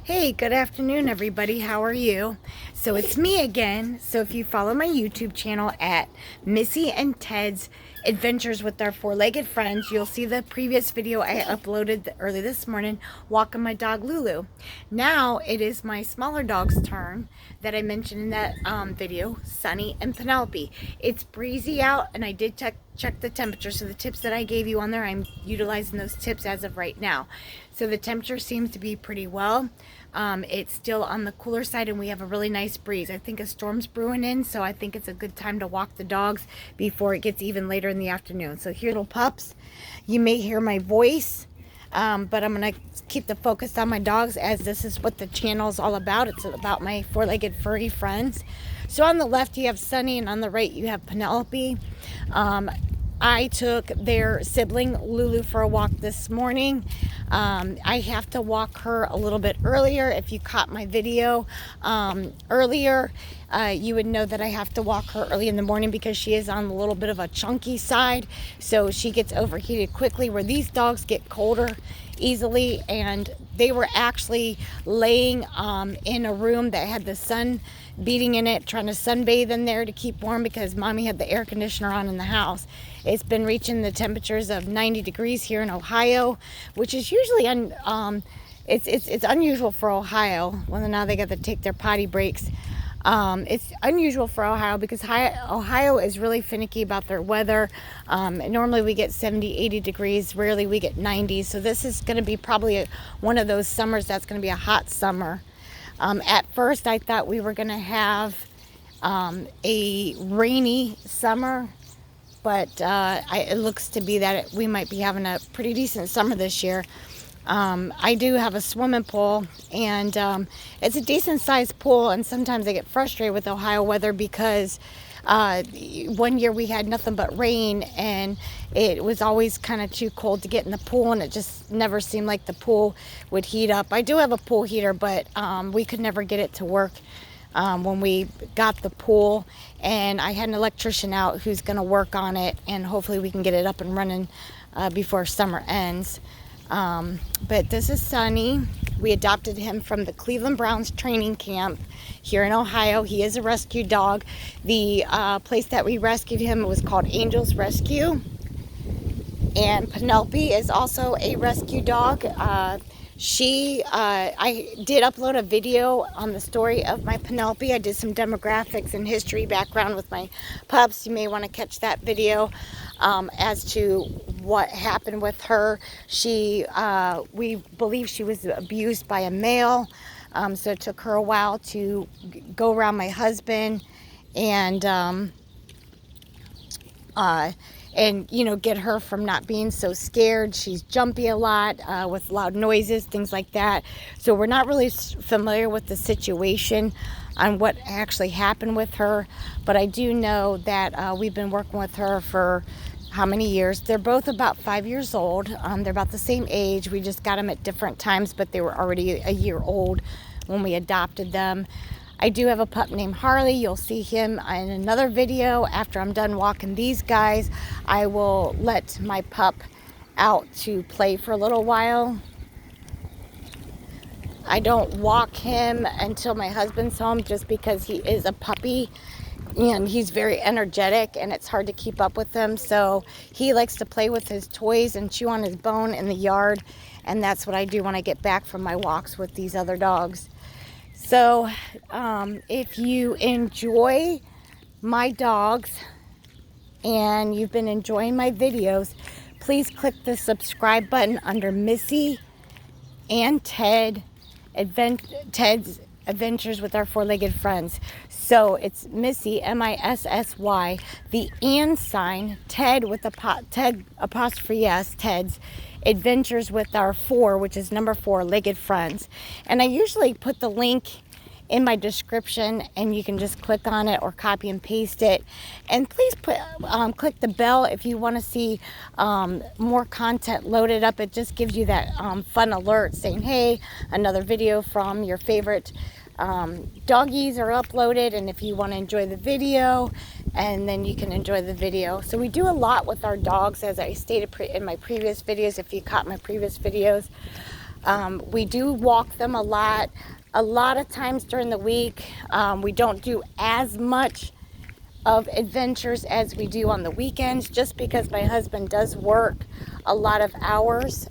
Hey, good afternoon, everybody. How are you? So it's me again. So if you follow my YouTube channel at Missy and Ted's Adventures with Our Four-Legged Friends, you'll see the previous video I uploaded early this morning walking my dog Lulu. Now it is my smaller dog's turn that I mentioned in that video, Sonny and Penelope. It's breezy out, and I did check the temperature, so the tips that I gave you on there, I'm utilizing those tips as of right now. So the temperature seems to be pretty well. It's still on the cooler side, and we have a really nice breeze. I think a storm's brewing in, so I think it's a good time to walk the dogs before it gets even later in the afternoon. So here, little pups, you may hear my voice, but I'm going to keep the focus on my dogs, as this is what the channel is all about. It's about my four-legged furry friends. So on the left you have Sonny, and on the right you have Penelope. I took their sibling Lulu for a walk this morning. I have to walk her a little bit earlier. If you caught my video earlier, you would know that I have to walk her early in the morning because she is on a little bit of a chunky side, so she gets overheated quickly, where these dogs get colder easily. And they were actually laying in a room that had the sun beating in it, trying to sunbathe in there to keep warm because mommy had the air conditioner on in the house. It's been reaching the temperatures of 90 degrees here in Ohio, which is usually it's unusual for Ohio. Well, now they got to take their potty breaks. It's unusual for Ohio because Ohio is really finicky about their weather. Normally we get 70, 80 degrees. Rarely we get 90. So this is going to be probably one of those summers that's going to be a hot summer. At first I thought we were going to have a rainy summer, but it looks to be that we might be having a pretty decent summer this year. I do have a swimming pool, and it's a decent sized pool, and sometimes I get frustrated with Ohio weather because one year we had nothing but rain, and it was always kind of too cold to get in the pool, and it just never seemed like the pool would heat up. I do have a pool heater, but we could never get it to work when we got the pool, and I had an electrician out who's going to work on it, and hopefully we can get it up and running before summer ends. But this is Sonny. We adopted him from the Cleveland Browns training camp here in Ohio. He is a rescue dog. The place that we rescued him was called Angels Rescue. And Penelope is also a rescue dog. I did upload a video on the story of my Penelope. I did some demographics and history background with my pups. You may want to catch that video as to what happened with her. We believe she was abused by a male, so it took her a while to go around my husband and get her from not being so scared. She's jumpy a lot with loud noises, things like that. So we're not really familiar with the situation on what actually happened with her, but I do know that we've been working with her for how many years. They're both about 5 years old. They're about the same age. We just got them at different times, but they were already a year old when we adopted them. I do have a pup named Harley. You'll see him in another video. After I'm done walking these guys, I will let my pup out to play for a little while. I don't walk him until my husband's home, just because he is a puppy and he's very energetic and it's hard to keep up with him. So he likes to play with his toys and chew on his bone in the yard, and that's what I do when I get back from my walks with these other dogs. So if you enjoy my dogs and you've been enjoying my videos, please click the subscribe button under Missy and Ted's Adventures with Our Four-Legged Friends. So it's Missy, M-I-S-S-Y, the and sign, Ted with Ted apostrophe S, Ted's Adventures with Our Four, which is number 4, legged friends. And I usually put the link in my description, and you can just click on it or copy and paste it. And please click the bell if you want to see more content loaded up. It just gives you that fun alert saying, hey, another video from your favorite doggies are uploaded, and if you want to enjoy the video, and then you can enjoy the video. So we do a lot with our dogs, as I stated in my previous videos. If you caught my previous videos, We do walk them a lot. A lot of times during the week, we don't do as much of adventures as we do on the weekends, just because my husband does work a lot of hours.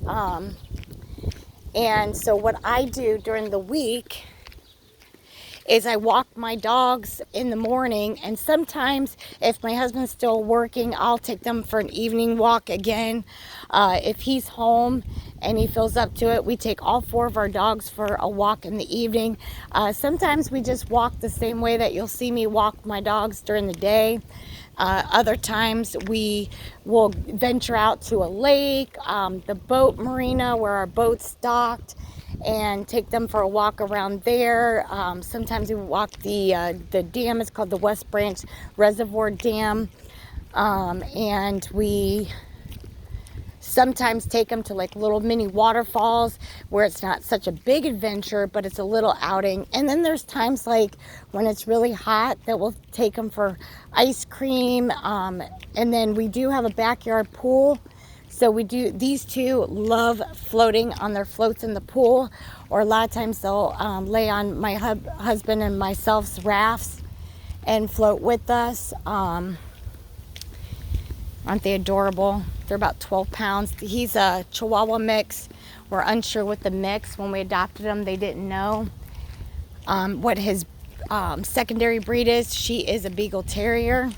And so what I do during the week is I walk my dogs in the morning, and sometimes if my husband's still working, I'll take them for an evening walk again. If he's home and he feels up to it, we take all 4 of our dogs for a walk in the evening. Sometimes we just walk the same way that you'll see me walk my dogs during the day. Other times we will venture out to a lake, the boat marina where our boat's docked, and take them for a walk around there. Sometimes we walk the dam. It's called the West Branch Reservoir Dam, and we sometimes take them to like little mini waterfalls where it's not such a big adventure, but it's a little outing. And then there's times like when it's really hot that we'll take them for ice cream. And then we do have a backyard pool. So these two love floating on their floats in the pool, or a lot of times they'll lay on my husband and myself's rafts and float with us. Aren't they adorable? They're about 12 pounds. He's a Chihuahua mix. We're unsure with the mix. When we adopted him, they didn't know what his secondary breed is. She is a Beagle Terrier.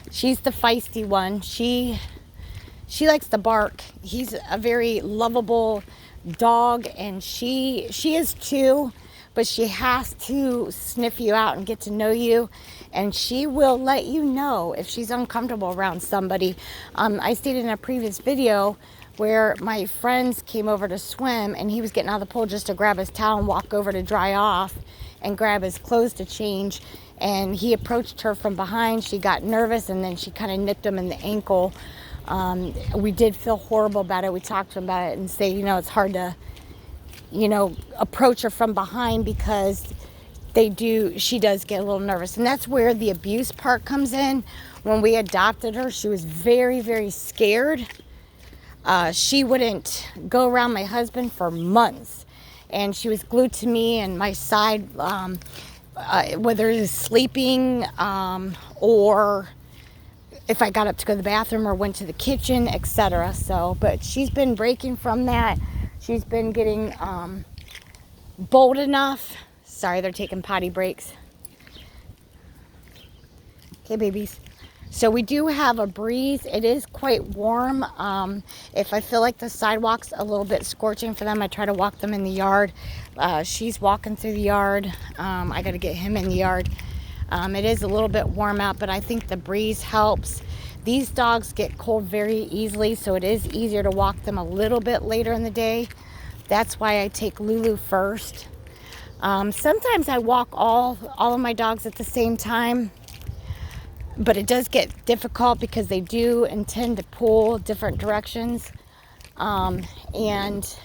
She's the feisty one. She likes to bark. He's a very lovable dog, and she is too, but she has to sniff you out and get to know you, and she will let you know if she's uncomfortable around somebody. I stated in a previous video where my friends came over to swim, and he was getting out of the pool just to grab his towel and walk over to dry off and grab his clothes to change, and he approached her from behind. She got nervous, and then she kind of nipped him in the ankle. We did feel horrible about it. We talked to him about it and say, it's hard to, approach her from behind because she does get a little nervous. And that's where the abuse part comes in. When we adopted her, she was very, very scared. She wouldn't go around my husband for months. And she was glued to me and my side, whether it was sleeping or if I got up to go to the bathroom or went to the kitchen, etc. But she's been breaking from that. She's been getting bold enough. Sorry, they're taking potty breaks. Okay, babies. So we do have a breeze. It is quite warm. If I feel like the sidewalk's a little bit scorching for them, I try to walk them in the yard. She's walking through the yard. I got to get him in the yard. It is a little bit warm out, but I think the breeze helps. These dogs get cold very easily, so it is easier to walk them a little bit later in the day. That's why I take Lulu first. Sometimes I walk all of my dogs at the same time, but it does get difficult because they do intend to pull different directions. And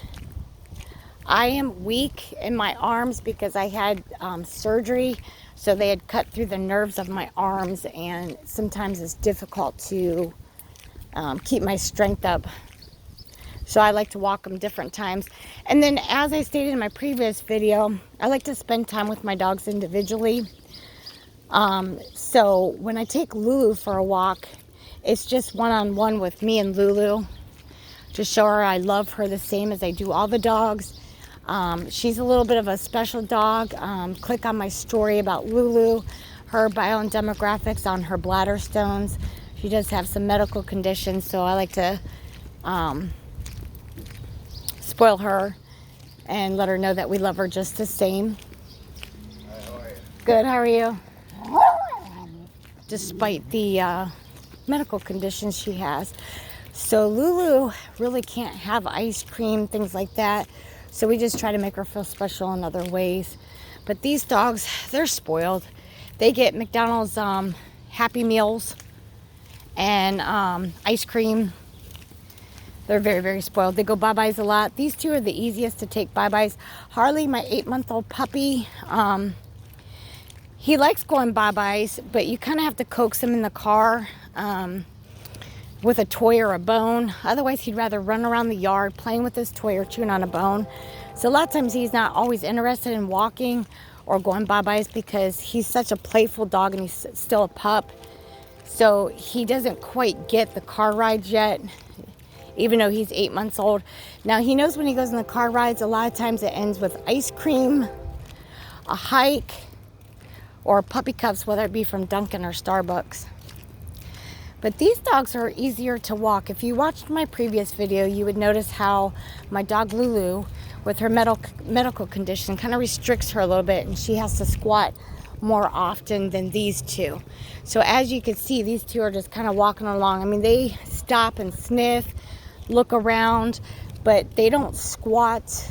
I am weak in my arms because I had surgery. So they had cut through the nerves of my arms, and sometimes it's difficult to keep my strength up. So I like to walk them different times. And then, as I stated in my previous video, I like to spend time with my dogs individually. So when I take Lulu for a walk, it's just one-on-one with me and Lulu to show her I love her the same as I do all the dogs. She's a little bit of a special dog. Click on my story about Lulu, her bio and demographics on her bladder stones. She does have some medical conditions, so I like to spoil her and let her know that we love her just the same. Hi, how are you? Good, how are you? Despite the medical conditions she has. So Lulu really can't have ice cream, things like that. So we just try to make her feel special in other ways. But these dogs, they're spoiled. They get McDonald's Happy Meals and ice cream. They're very, very spoiled. They go bye-byes a lot. These two are the easiest to take bye-byes. Harley, my 8-month-old puppy, he likes going bye-byes, but you kind of have to coax him in the car. with a toy or a bone. Otherwise, he'd rather run around the yard playing with his toy or chewing on a bone. So a lot of times he's not always interested in walking or going bye-byes because he's such a playful dog and he's still a pup. So he doesn't quite get the car rides yet, even though he's 8 months old. Now he knows when he goes in the car rides, a lot of times it ends with ice cream, a hike, or puppy cups, whether it be from Dunkin' or Starbucks. But these dogs are easier to walk. If you watched my previous video, you would notice how my dog Lulu, with her medical condition, kind of restricts her a little bit, and she has to squat more often than these two. So as you can see, these two are just kind of walking along. I mean, they stop and sniff, look around, but they don't squat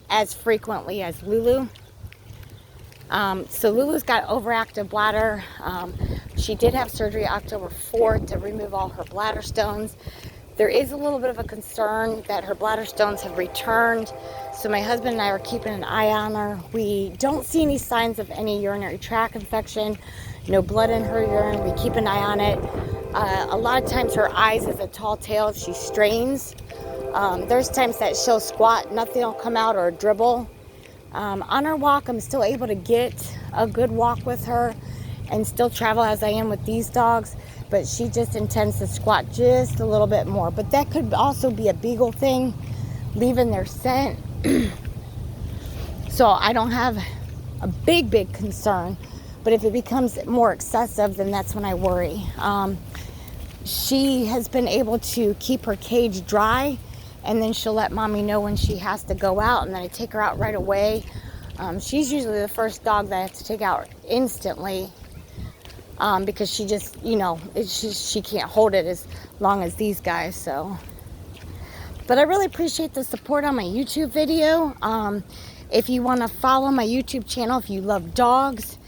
as frequently as Lulu. So Lulu's got overactive bladder. She did have surgery October 4th to remove all her bladder stones. There is a little bit of a concern that her bladder stones have returned. So my husband and I are keeping an eye on her. We don't see any signs of any urinary tract infection, no blood in her urine. We keep an eye on it. A lot of times her eyes is a tall tale if she strains. There's times that she'll squat, nothing will come out, or dribble. On our walk, I'm still able to get a good walk with her and still travel as I am with these dogs, but she just intends to squat just a little bit more. But that could also be a beagle thing, leaving their scent. So I don't have a big concern, but if it becomes more excessive, then that's when I worry. She has been able to keep her cage dry, and then she'll let mommy know when she has to go out, and then I take her out right away. She's usually the first dog that I have to take out instantly, because she just, she can't hold it as long as these guys. So, but I really appreciate the support on my YouTube video. If you want to follow my YouTube channel, if you love dogs,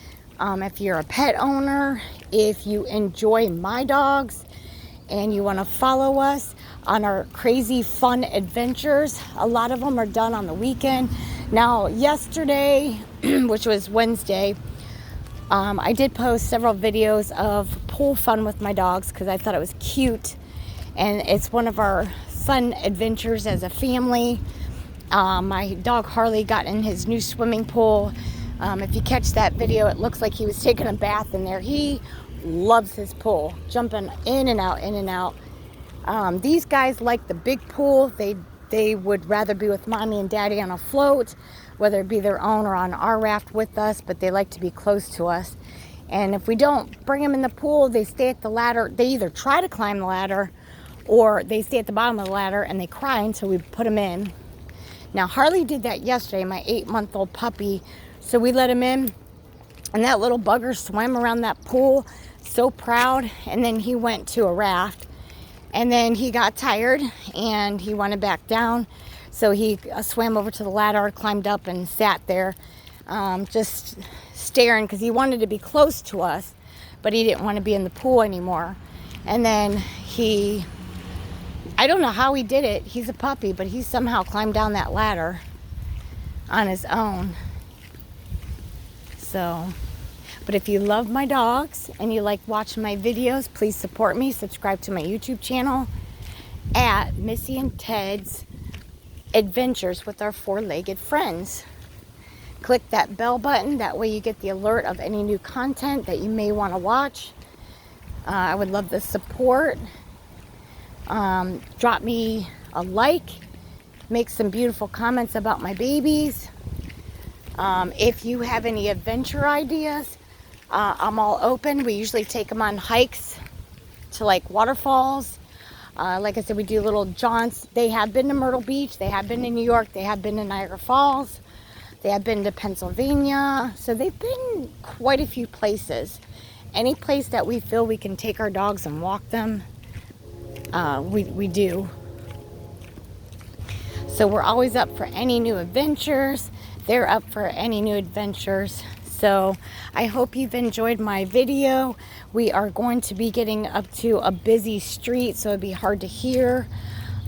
if you're a pet owner, if you enjoy my dogs, and you want to follow us on our crazy fun adventures. A lot of them are done on the weekend. Now, yesterday, which was Wednesday, I did post several videos of pool fun with my dogs because I thought it was cute, and it's one of our fun adventures as a family. My dog Harley got in his new swimming pool. If you catch that video, it looks like he was taking a bath in there. He loves his pool, jumping in and out, in and out. These guys like the big pool. They would rather be with mommy and daddy on a float, whether it be their own or on our raft with us, but they like to be close to us. And if we don't bring them in the pool, they stay at the ladder. They either try to climb the ladder or they stay at the bottom of the ladder and they cry until we put them in. Now, Harley did that yesterday, my 8-month-old puppy. So we let him in, and that little bugger swam around that pool so proud, and then he went to a raft, and then he got tired and he wanted back down, so he swam over to the ladder, climbed up and sat there, just staring, because he wanted to be close to us, but he didn't want to be in the pool anymore. And then I don't know how he did it, he's a puppy, but he somehow climbed down that ladder on his own. So, but if you love my dogs and you like watching my videos, please support me. Subscribe to my YouTube channel at Missy and Ted's Adventures with Our Four-Legged Friends. Click that bell button. That way you get the alert of any new content that you may want to watch. I would love the support. Drop me a like. Make some beautiful comments about my babies. If you have any adventure ideas, I'm all open. We usually take them on hikes to like waterfalls. Like I said, we do little jaunts. They have been to Myrtle Beach. They have been to New York. They have been to Niagara Falls. They have been to Pennsylvania. So they've been quite a few places. Any place that we feel we can take our dogs and walk them, we do. So we're always up for any new adventures. They're up for any new adventures. So I hope you've enjoyed my video. We are going to be getting up to a busy street, so it'd be hard to hear.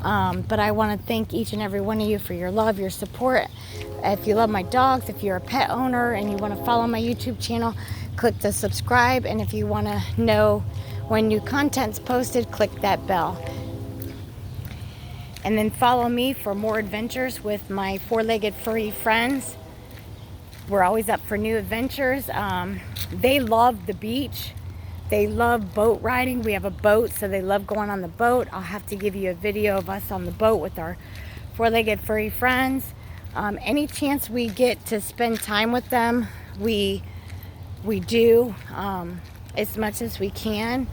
But I want to thank each and every one of you for your love, your support. If you love my dogs, if you're a pet owner and you want to follow my YouTube channel, click the subscribe. And if you want to know When new content's posted, click that bell. And then follow me for more adventures with my four-legged furry friends. We're always up for new adventures. They love the beach. They love boat riding. We have a boat, so they love going on the boat. I'll have to give you a video of us on the boat with our four-legged furry friends. Any chance we get to spend time with them, we do, as much as we can.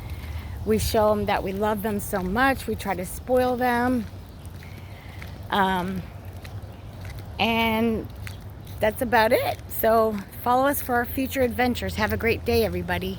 We show them that we love them so much. We try to spoil them. And that's about it. So follow us for our future adventures. Have a great day, everybody.